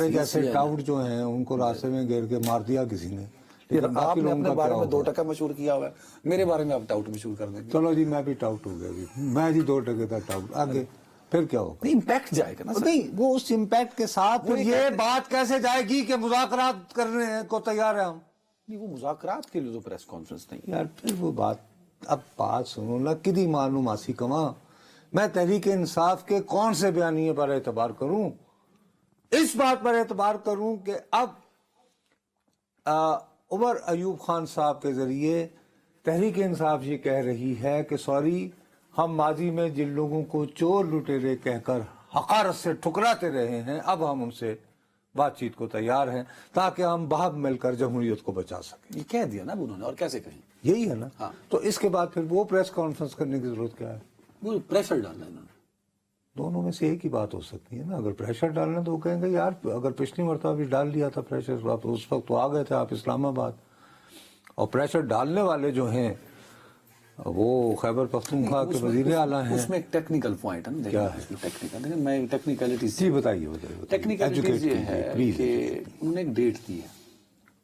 جیسے BBC ٹاؤٹ جو ہیں ان کو راستے میں گھیر کے مار دیا کسی نے، لیکن آپ باقی نے لوگوں اپنے کا بارے کیا میں 2 ہوگا؟ ٹکا مشہور کیا ہوا ہے، میرے بارے میں آپ ٹاؤٹ مشہور کر دیں گے۔ چلو جی میں بھی ٹاؤٹ ہو گیا جی، میں جی 2 ٹکے تھا ٹاؤٹ، آگے پھر کیا ہوگا؟ امپیکٹ جائے گا نا سر۔ نہیں وہ اس امپیکٹ کے ساتھ پھر یہ بات کیسے جائے گی کہ مذاکرات کرنے کو تیار ہیں ہم؟ نہیں، وہ مذاکرات کے لیے تو پریس کانفرنس نہیں۔ یار پھر وہ بات، اب بات سنو نا، کدی معلوم آسی کماں، میں تحریک انصاف کے کون سے بیانیے پر اعتبار کروں؟ اس بات پر اعتبار کروں کہ اب عمر ایوب خان صاحب کے ذریعے تحریک انصاف یہ کہہ رہی ہے کہ سوری، ہم ماضی میں جن لوگوں کو چور لٹیرے کہہ کر حقارت سے ٹھکراتے رہے ہیں، اب ہم ان سے بات چیت کو تیار ہیں تاکہ ہم بہت مل کر جمہوریت کو بچا سکیں۔ یہ کہہ دیا نا انہوں نے، اور کیسے کہیں؟ یہی ہے نا۔ تو اس کے بعد پھر وہ پریس کانفرنس کرنے کی ضرورت کیا ہے؟ وہ پریشر ڈالنا ہے انہوں نے۔ دونوں میں سے ایک ہی بات ہو سکتی ہے نا، اگر پریشر ڈالنا تو وہ کہیں گے یار اگر پچھلی مرتبہ بھی ڈال دیا تھا پریشر، آپ اس وقت تو آ گئے تھے آپ اسلام آباد، اور پریشر ڈالنے والے جو ہیں وہ خیبر پختونخوا کے وزیر اعلیٰ ہیں۔ اس میں ایک ٹیکنیکل پوائنٹ ہے نا، کیا ہے؟ ٹیکنیکل، لیکن میں ٹیکنیکلٹی جی بتائیے ٹیکنیکلٹیز یہ ہے پلیز۔ کہ انہوں نے ایک ڈیٹ دی ہے،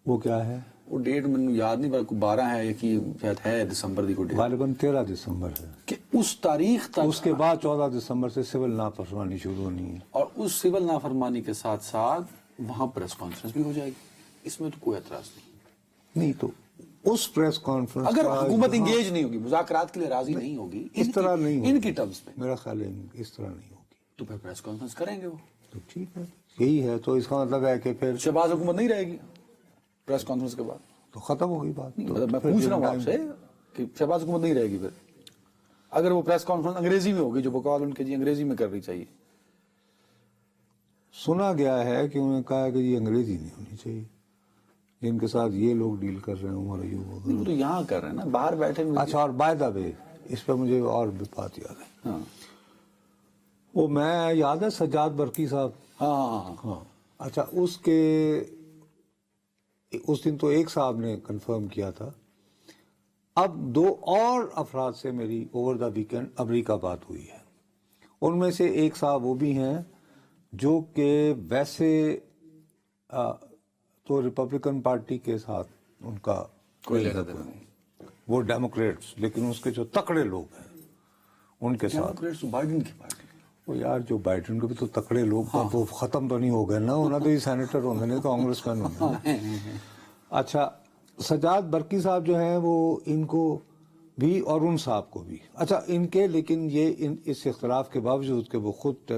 وہ کیا ہے؟ وہ ڈیٹ مجھے یاد نہیں، بلکہ 12 ہے یا کہ شاید ہے دسمبر دی کو ڈیٹ، غالباً 13 دسمبر ہے، کہ اس تاریخ تک، اس کے بعد 14 دسمبر سے سول نافرمانی شروع ہونی ہے، اور اس سول نافرمانی کے ساتھ ساتھ وہاں پریس کانفرنس بھی ہو جائے گی، اس میں تو کوئی اعتراض نہیں۔ تو اس پریس کانفرنس اگر حکومت انگیج نہیں ہوگی، مذاکرات کے لیے راضی نہیں ہوگی، اس طرح نہیں ہوگی، ان کی ٹرمز پہ، میرا خیال ہے اس طرح نہیں ہوگی، تو پھر پریس کانفرنس کریں گے وہ۔ تو ٹھیک ہے، یہی ہے، تو اس کا مطلب ہے کہ پھر شہباز حکومت نہیں رہے گی پریس کانفرنس کے بعد۔ تو ختم ہو گئی بات۔ مطلب میں پوچھ رہا ہوں آپ سے کہ شہباز حکومت نہیں رہے گی پھر، اگر وہ پریس کانفرنس انگریزی میں ہوگی، جو بقول ان کے جی انگریزی میں کرنی چاہیے۔ سنا گیا ہے کہ انہوں نے کہا کہ یہ انگریزی نہیں ہونی چاہیے، جن کے ساتھ یہ لوگ ڈیل کر رہے ہیں عمر ایوب وغیرہ. وہ تو یہاں کر رہے ہیں نا, باہر بیٹھے ہوئے. اچھا, اور بائی دا وے اس پہ مجھے اور بھی بات یاد ہے. ہاں وہ میں یاد ہے سجاد برقی صاحب. ہاں. اچھا, اس دن تو ایک صاحب نے کنفرم کیا تھا. اب 2 اور افراد سے میری اوور دا ویکینڈ امریکہ بات ہوئی ہے. ان میں سے ایک صاحب وہ بھی ہیں جو کہ ویسے تو ریپبلکن پارٹی کے ساتھ ان کا کوئی لینا دینا نہیں. وہ ڈیموکریٹس, لیکن اس کے جو تکڑے لوگ ہیں ان کے ساتھ. ڈیموکریٹس بائیڈن کی پارٹی. وہ یار جو بائیڈن کے بھی تو تکڑے لوگ تھے, وہ ختم تو نہیں ہو گئے نا, انہیں تو یہ سینیٹر ہوں گے, نہیں کانگریس مین ہوں گے. اچھا, سجاد برقی صاحب جو ہیں وہ ان کو بھی اور ان صاحب کو بھی, اچھا ان کے, لیکن یہ اس اختلاف کے باوجود کہ وہ خود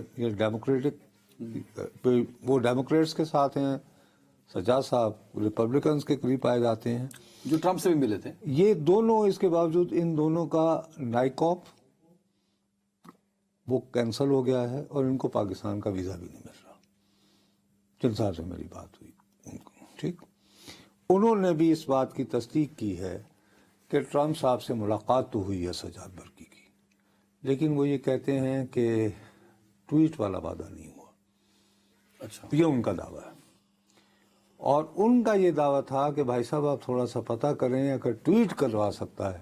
وہ ڈیموکریٹس کے ساتھ ہیں, سجاد صاحب ریپبلکنز کے قریب پائے جاتے ہیں, جو ٹرمپ سے بھی ملے تھے. یہ دونوں, اس کے باوجود ان دونوں کا نائکوپ وہ کینسل ہو گیا ہے اور ان کو پاکستان کا ویزا بھی نہیں مل رہا. جن صاحب سے میری بات ہوئی ان کو, ٹھیک, انہوں نے بھی اس بات کی تصدیق کی ہے کہ ٹرمپ صاحب سے ملاقات تو ہوئی ہے سجاد برقی کی, لیکن وہ یہ کہتے ہیں کہ ٹویٹ والا وعدہ نہیں ہوا. اچھا, یہ ان کا دعویٰ ہے. اور ان کا یہ دعویٰ تھا کہ بھائی صاحب آپ تھوڑا سا پتہ کریں, اگر ٹویٹ کروا سکتا ہے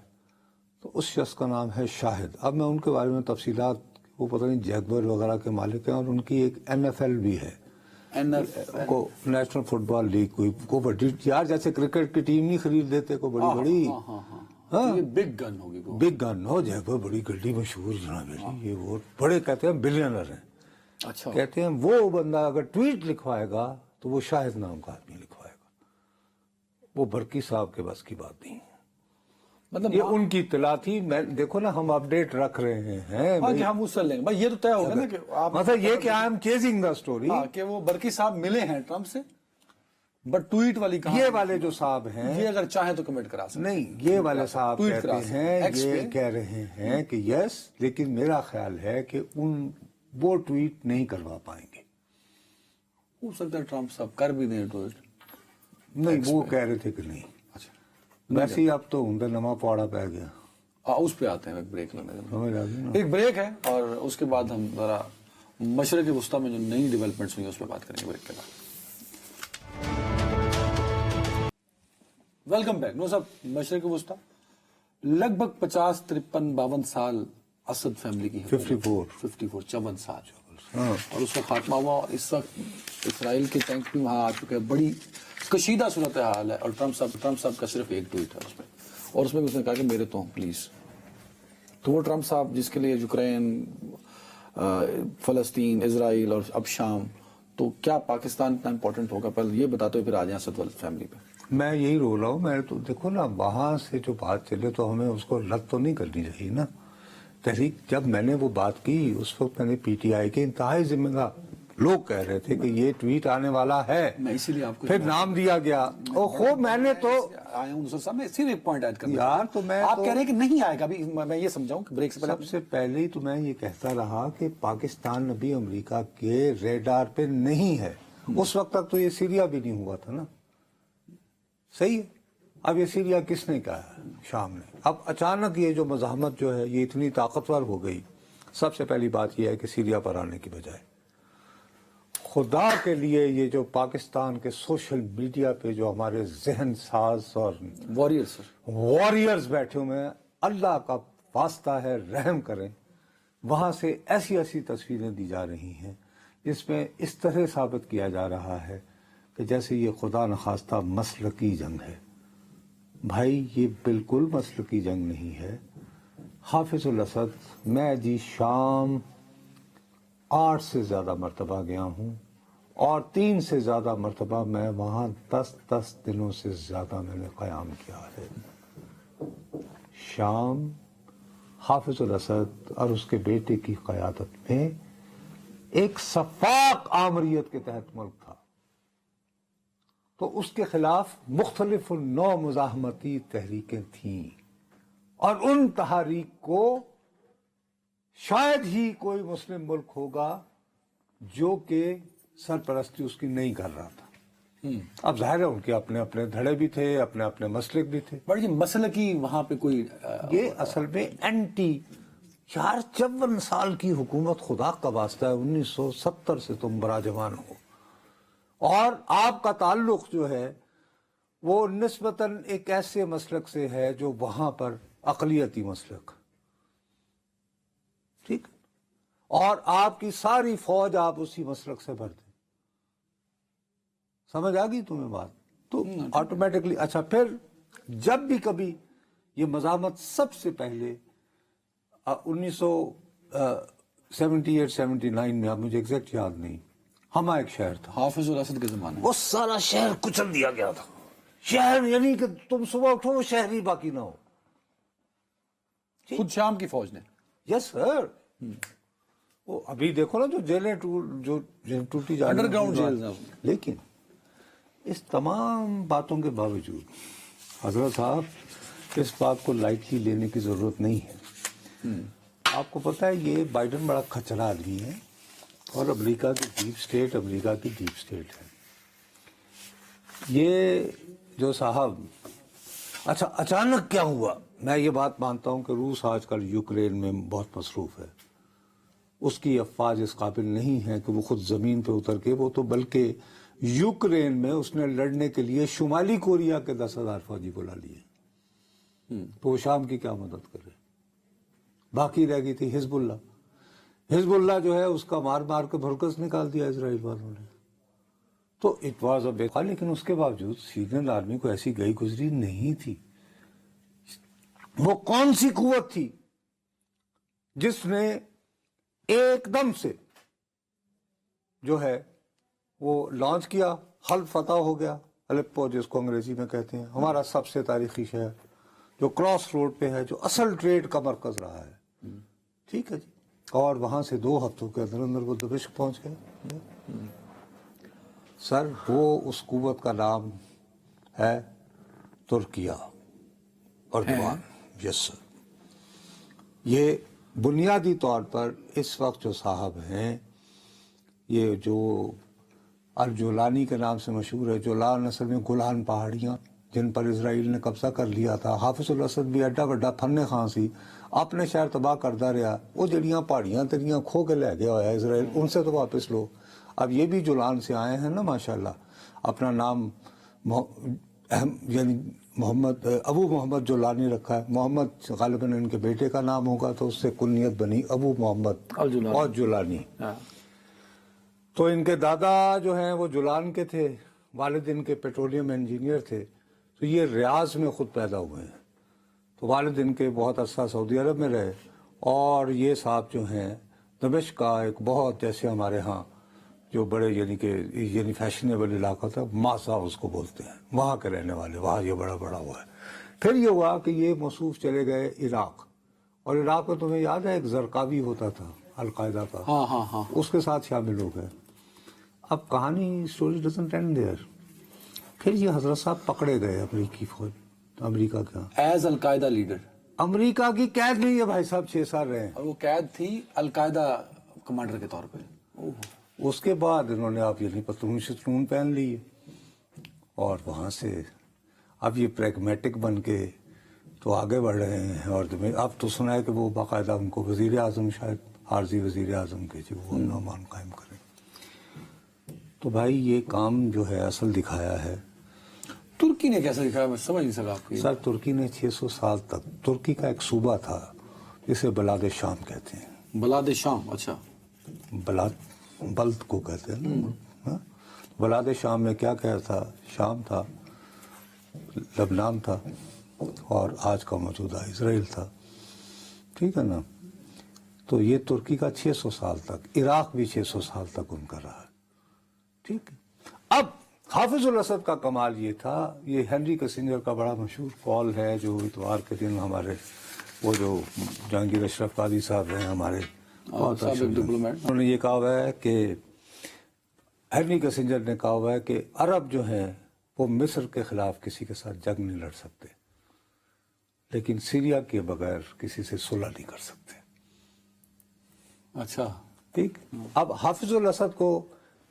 تو اس شخص کا نام ہے شاہد. اب میں ان کے بارے میں تفصیلات, وہ پتہ نہیں جیگبر وغیرہ کے مالک ہیں, اور ان کی ایک NFL بھی ہے, کو نیشنل فٹ بال لیگ, کوئی بڑی, یار جیسے کرکٹ کی ٹیم نہیں خرید لیتے کو بڑی بڑی, یہ بگ گن ہوگی. بگ گن ہو جیگبر, بڑی گڈی مشہور جناب, یہ وہ بڑے کہتے ہیں بلینر ہیں. اچھا, کہتے ہیں وہ بندہ اگر ٹویٹ لکھوائے گا تو وہ شاہد نام کا آدمی لکھوائے گا. وہ برقی صاحب کے بس کی بات نہیں. مطلب یہ ان کی اطلاع تھی. میں دیکھو نا, ہم اپڈیٹ رکھ رہے ہیں کہ ہم اس سے لیں گے بھائی, یہ تو طے ہوگا نا کہ آپ, مطلب یہ کہ I am chasing the story, کہ وہ برقی صاحب ملے ہیں ٹرمپ سے, بٹ ٹویٹ والی کہاں, یہ والے جو صاحب ہیں, یہ اگر چاہیں تو کمنٹ کرا سکتے نہیں, یہ والے صاحب کہتے ہیں, یہ کہہ رہے ہیں کہ یس, لیکن میرا خیال ہے کہ وہ ٹویٹ نہیں کروا پائیں گے. ہو سکتا ہے ٹرمپ صاحب کر بھی دیں ٹویٹ. نہیں, وہ کہہ رہے تھے کہ نہیں. اچھا, ویسے ہی اب تو ہوں نما پواڑا پہ گیا. اس پہ آتے ہیں, ایک بریک لینے کے. سمجھ آ گئی نا. ایک بریک ہے, اور اس کے بعد ہم ذرا مشرق وسطیٰ میں جو نئی ڈیولپمنٹس ہوئی ہیں اس پہ بات کریں گے بریک کے بعد. Welcome back. نو صاحب, مشرق وسطیٰ لگ بھگ 50-53-52 سال اسد فیملی کی ہے. 54 54 سال, اور اس کا خاتمہ ہوا, اور اس وقت اسرائیل کے ٹینک بھی وہاں آ چکے ہیں. بڑی کشیدہ صورتحال ہے, اور ٹرمپ صاحب کا صرف ایک ٹویٹ ہے اس میں, اور اس میں بھی اس نے کہا کہ میرے تو پلیز. تو وہ ٹرمپ صاحب جس کے لیے یوکرین, فلسطین, اسرائیل اور اب شام, تو کیا پاکستان اتنا امپورٹنٹ ہوگا؟ پہلے یہ بتاتے ہوئے پھر آ جائیں اسد فیملی پہ. میں یہی رول رہا ہوں. میں تو دیکھو نا, وہاں سے جو بات چلے تو ہمیں اس کو رد تو نہیں کرنی چاہیے نا. تحریک, جب میں نے وہ بات کی اس وقت میں نے پی ٹی آئی کے انتہائی ذمہ دار لوگ کہہ رہے تھے کہ یہ ٹویٹ آنے والا ہے, میں اسی لیے آپ کو پھر نام دیا گیا. خوب میں نے تو آیا ہوں صاحب, میں اسی ایک پوائنٹ ایڈ کرنا یار, تو میں آپ کہہ رہے ہیں کہ نہیں آئے گا. ابھی میں یہ سمجھاؤں کہ بریک سے پہلے, سب سے پہلے ہی تو میں یہ کہتا رہا کہ پاکستان ابھی امریکہ کے ریڈار پہ نہیں ہے. اس وقت تک تو یہ سیریا بھی نہیں ہوا تھا نا. صحیح ہے. اب یہ سیریا کس نے کہا ہے؟ شام نے. اب اچانک یہ جو مزاحمت جو ہے یہ اتنی طاقتور ہو گئی. سب سے پہلی بات یہ ہے کہ سیریا پر آنے کی بجائے خدا کے لیے یہ جو پاکستان کے سوشل میڈیا پہ جو ہمارے ذہن ساز اور واریئرز بیٹھے ہوئے ہیں, اللہ کا واسطہ ہے رحم کریں. وہاں سے ایسی ایسی تصویریں دی جا رہی ہیں جس میں اس طرح ثابت کیا جا رہا ہے کہ جیسے یہ خدا نخواستہ مسلکی جنگ ہے. بھائی یہ بالکل مسلکی جنگ نہیں ہے. حافظ الاسد, میں جی شام 8 سے زیادہ مرتبہ گیا ہوں, اور 3 سے زیادہ مرتبہ میں وہاں 10 دنوں سے زیادہ میں نے قیام کیا ہے. شام حافظ الاسد اور اس کے بیٹے کی قیادت میں ایک شفاق آمریت کے تحت ملک تھا, تو اس کے خلاف مختلف نوع مزاحمتی تحریکیں تھیں, اور ان تحریک کو شاید ہی کوئی مسلم ملک ہوگا جو کہ سرپرستی اس کی نہیں کر رہا تھا. اب ظاہر ہے ان کے اپنے اپنے دھڑے بھی تھے، اپنے اپنے مسلک بھی تھے. بٹ یہ مسئلہ کی وہاں پہ کوئی یہ اصل میں اینٹی، یار 54 سال کی حکومت، خدا کا واسطہ ہے 1970 سے تم براجمان ہو، اور آپ کا تعلق جو ہے وہ نسبتاً ایک ایسے مسلک سے ہے جو وہاں پر اقلیتی مسلک، ٹھیک، اور آپ کی ساری فوج آپ اسی مسلک سے بھر دیں. سمجھ آ گئی تمہیں بات؟ تو آٹومیٹکلی اچھا، پھر جب بھی کبھی یہ مزاحمت سب سے پہلے 1978-79 میں، اب مجھے ایگزیکٹ یاد نہیں، ہما ایک شہر تھا، حافظ الاسد کے زمانے میں وہ سارا شہر کچل دیا گیا تھا. شہر یعنی کہ تم صبح اٹھو وہ شہر ہی باقی نہ ہو. خود شام کی فوج نے. یس سر. وہ ابھی دیکھو نا جو جیلیں ٹوٹی جا رہی ہیں، انڈر گراؤنڈ جیل ہیں. لیکن اس تمام باتوں کے باوجود حضرت صاحب اس بات کو لائٹلی لینے کی ضرورت نہیں ہے. آپ کو پتہ ہے یہ بائیڈن بڑا کھچڑا آدمی ہے، اور امریکہ کی ڈیپ اسٹیٹ امریکہ کی ڈیپ اسٹیٹ ہے. یہ جو صاحب، اچھا اچانک کیا ہوا؟ میں یہ بات مانتا ہوں کہ روس آج کل یوکرین میں بہت مصروف ہے، اس کی افواج اس قابل نہیں ہے کہ وہ خود زمین پہ اتر کے، وہ تو بلکہ یوکرین میں اس نے لڑنے کے لیے شمالی کوریا کے 10,000 فوجی بلا لیے. تو وہ شام کی کیا مدد کرے؟ باقی رہ گئی تھی حزب اللہ. حزب اللہ جو ہے اس کا مار مار کے بھرکس نکال دیا اسرائیل والوں نے. تو اٹ واز اے بیکار، لیکن اس کے باوجود سیرین آرمی کو ایسی گئی گزری نہیں تھی. وہ کون سی قوت تھی جس نے ایک دم سے جو ہے وہ لانچ کیا؟ حلب فتح ہو گیا، الیپو جس کو انگریزی میں کہتے ہیں، ہمارا سب سے تاریخی شہر جو کراس روڈ پہ ہے، جو اصل ٹریڈ کا مرکز رہا ہے. ٹھیک ہے جی. اور وہاں سے 2 ہفتوں کے اندر اندر وہ دمشق پہنچ گئے. سر وہ اس قوت کا نام ہے ترکیہ اردوان. یس سر. یہ بنیادی طور پر اس وقت جو صاحب ہیں، یہ جو الجولانی کے نام سے مشہور ہے، جولان اصل میں گولان پہاڑیاں جن پر اسرائیل نے قبضہ کر لیا تھا. حافظ الاسد بھی ایڈا بڑا فن خاں سی، اپنے شہر تباہ کرتا رہا. وہ جڑیاں پہاڑیاں تیریاں کھو کے لے گیا ہوا ہے اسرائیل، ان سے تو واپس لو. اب یہ بھی جولان سے آئے ہیں نا ماشاءاللہ. اپنا نام یعنی محمد ابو محمد جولانی رکھا ہے. محمد غالباً ان کے بیٹے کا نام ہوگا، تو اس سے کنیت بنی ابو محمد اور جولانی. تو ان کے دادا جو ہیں وہ جولان کے تھے، والد ان کے پیٹرولیم انجینئر تھے. تو یہ ریاض میں خود پیدا ہوئے ہیں. تو والد ان کے بہت عرصہ سعودی عرب میں رہے، اور یہ صاحب جو ہیں دمشق کا ایک بہت، جیسے ہمارے ہاں جو بڑے یعنی فیشنیبل علاقہ تھا، ماسا اس کو بولتے ہیں، وہاں کے رہنے والے، وہاں یہ بڑا ہوا ہے. پھر یہ ہوا کہ یہ موصوف چلے گئے عراق، اور عراق میں تمہیں یاد ہے ایک زرقاوی ہوتا تھا القاعدہ کا، ہاں اس کے ساتھ شامل ہو گئے. اب کہانی اسٹوری ڈزنٹ اینڈ دیئر. پھر یہ حضرت صاحب پکڑے گئے امریکی فوج، امریکہ کا ایز القاعدہ لیڈر. امریکہ کی قید نہیں ہے بھائی صاحب، 6 سال رہے ہیں. اور وہ قید تھی القاعدہ کمانڈر کے طور پہ. اس کے بعد انہوں نے آپ یعنی پتلون شتلون پہن لی، اور وہاں سے اب یہ پریگمیٹک بن کے تو آگے بڑھ رہے ہیں. اور اب تو سنا ہے کہ وہ باقاعدہ ان کو وزیر اعظم، شاید عارضی وزیر اعظم کے جو وہ امن و امان قائم کریں. تو بھائی یہ کام جو ہے اصل دکھایا ہے. ترکی نے کیسے دکھایا؟ میں سمجھ نہیں سکا آپ کی. سر ترکی نے 600 سال تک، ترکی کا ایک صوبہ تھا جسے بلاد شام کہتے ہیں. بلاد شام، اچھا. بلد کو کہتے ہیں نا. بلاد شام میں کیا تھا؟ شام تھا، لبنان تھا، اور آج کا موجودہ اسرائیل تھا. ٹھیک ہے نا. تو یہ ترکی کا 600 سال تک، عراق بھی 600 سال تک ان کا رہا. ٹھیک ہے. اب حافظ الاسد کا کمال یہ تھا، یہ ہنری کسنجر کا بڑا مشہور قول ہے جو اتوار کے دن ہمارے وہ جو جہانگیر اشرف قاضی صاحب ہیں ہمارے، انہوں نے یہ کہا ہوا ہے کہ ہنری کسنجر نے کہا ہوا ہے کہ عرب جو ہیں وہ مصر کے خلاف کسی کے ساتھ جنگ نہیں لڑ سکتے، لیکن سیریا کے بغیر کسی سے صلح نہیں کر سکتے. اچھا. ٹھیک. اب حافظ الاسد کو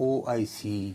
OIC